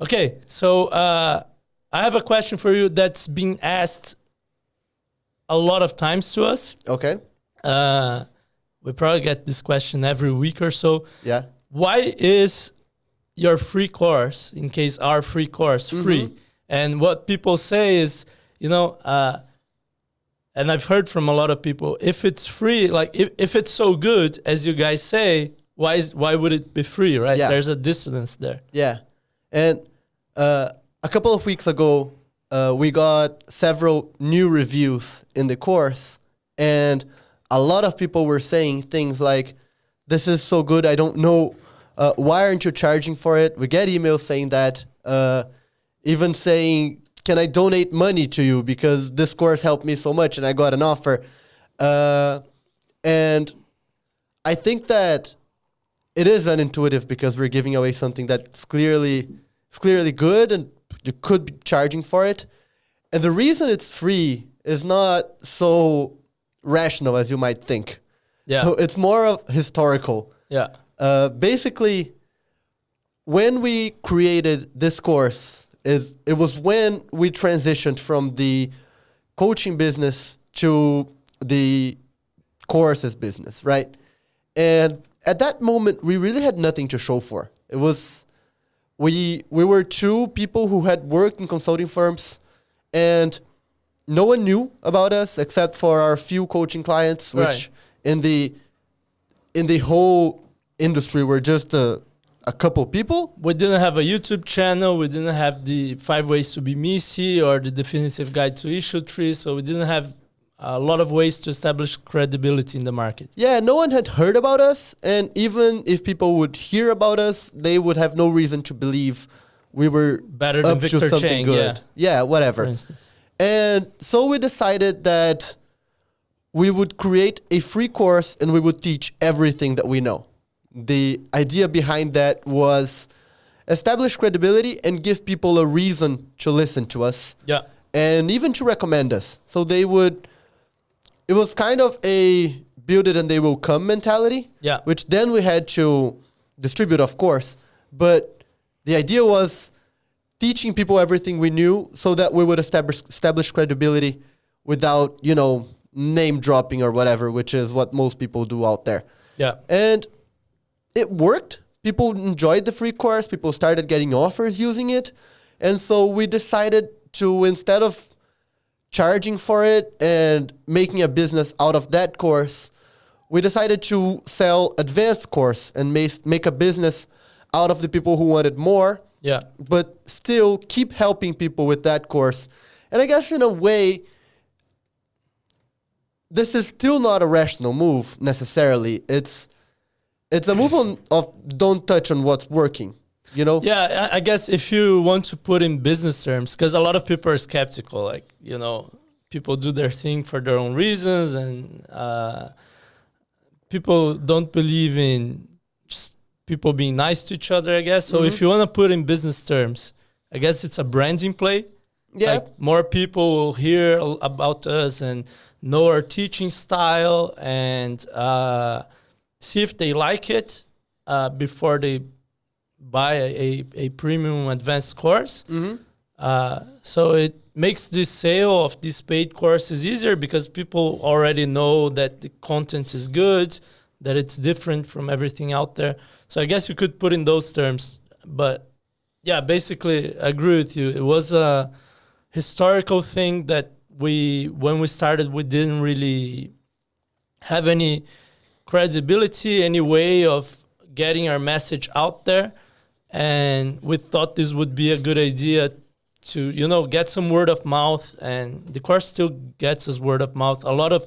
Okay, so I have a question for you that's been asked a lot of times to us. Okay. We probably get this question every week or so. Yeah. Why is your free course, in case our free course, free? And what people say is, and I've heard from a lot of people, if it's free, like if it's so good as you guys say, why would it be free, right? Yeah. There's a dissonance there. Yeah. And a couple of weeks ago, we got several new reviews in the course, and a lot of people were saying things like, this is so good, I don't know, why aren't you charging for it? We get emails saying that, even saying, can I donate money to you because this course helped me so much and I got an offer. And I think that it is unintuitive because we're giving away something that's clearly good and you could be charging for it. And the reason it's free is not so rational as you might think. Yeah. So it's more of historical. Yeah. Basically, when we created this course, it was when we transitioned from the coaching business to the courses business, right? And at that moment, we really had nothing to show for. It was, we were two people who had worked in consulting firms, and no one knew about us except for our few coaching clients, which in the whole industry were just a couple people. We didn't have a YouTube channel. We didn't have the 5 Ways to Be Missy or the Definitive Guide to Issue Tree. So we didn't have a lot of ways to establish credibility in the market. Yeah, no one had heard about us. And even if people would hear about us, they would have no reason to believe we were better than up Victor to something Chang, good. Yeah, whatever. for instance. And so we decided that we would create a free course and we would teach everything that we know. The idea behind that was establish credibility and give people a reason to listen to us. Yeah. And even to recommend us. So they would, it was kind of a build it and they will come mentality. Yeah. Which then we had to distribute, of course. But the idea was teaching people everything we knew so that we would establish credibility without, name dropping or whatever, which is what most people do out there. Yeah. And it worked. People enjoyed the free course. People started getting offers using it. And so we decided to, instead of charging for it and making a business out of that course, we decided to sell advanced course and make a business out of the people who wanted more. Yeah. But still keep helping people with that course. And I guess in a way, this is still not a rational move necessarily. It's a move of don't touch on what's working, Yeah, I guess if you want to put in business terms, because a lot of people are skeptical, like, people do their thing for their own reasons, and people don't believe in just people being nice to each other, I guess. So if you want to put in business terms, I guess it's a branding play. Yeah. Like more people will hear about us and know our teaching style and see if they like it before they buy a premium advanced course. So it makes the sale of these paid courses easier because people already know that the content is good, that it's different from everything out there. So I guess you could put in those terms. But yeah, basically I agree with you. It was a historical thing that when we started, we didn't really have any credibility, any way of getting our message out there. And we thought this would be a good idea to, get some word of mouth. And the course still gets us word of mouth. A lot of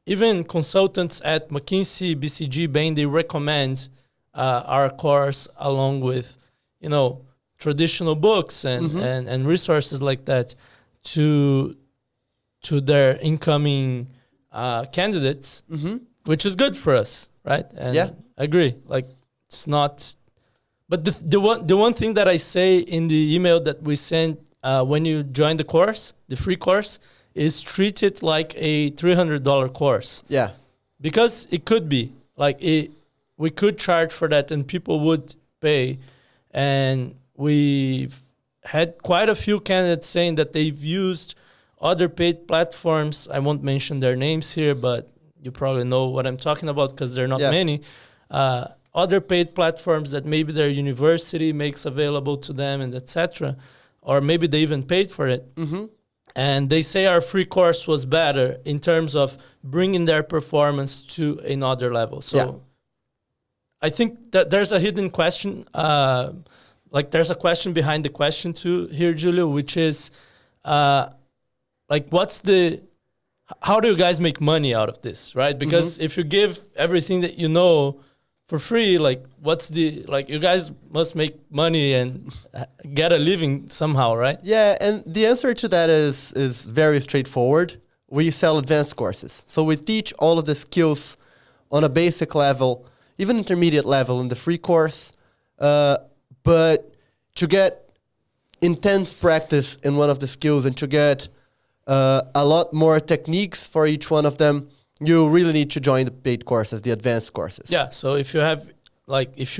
even consultants at McKinsey, BCG, Bain, they recommend our course along with, traditional books and resources like that to their incoming candidates, which is good for us, right? And Yeah. I agree. Like, it's not... But the one thing that I say in the email that we sent when you join the course, the free course, is treat it like a $300 course. Yeah. Because it could be. Like, we could charge for that and people would pay. And we've had quite a few candidates saying that they've used other paid platforms. I won't mention their names here, but you probably know what I'm talking about because there are not many. Other paid platforms that maybe their university makes available to them and etc. Or maybe they even paid for it. Mm-hmm. And they say our free course was better in terms of bringing their performance to another level. So I think that there's a hidden question. Like there's a question behind the question too here, Julio, which is like how do you guys make money out of this, right? Because if you give everything that you know for free, like you guys must make money and get a living somehow, right? Yeah, and the answer to that is very straightforward. We sell advanced courses. So we teach all of the skills on a basic level, even intermediate level in the free course. But to get intense practice in one of the skills and to get a lot more techniques for each one of them, you really need to join the paid courses, the advanced courses. Yeah, so if you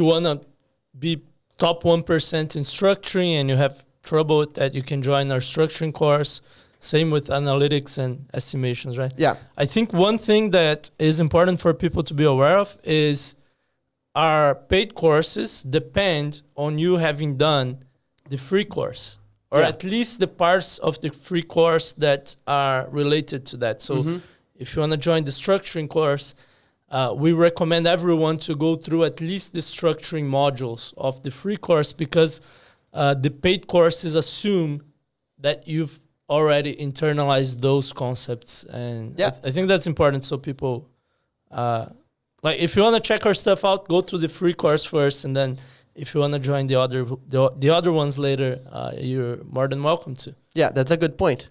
want to be top 1% in structuring and you have trouble with that, you can join our structuring course. Same with analytics and estimations, right? Yeah. I think one thing that is important for people to be aware of is our paid courses depend on you having done the free course, or at least the parts of the free course that are related to that. So if you want to join the structuring course, we recommend everyone to go through at least the structuring modules of the free course because the paid courses assume that you've already internalized those concepts. And I think that's important so people... like if you want to check our stuff out, go through the free course first, and then if you want to join the other ones later, you're more than welcome to. Yeah, that's a good point.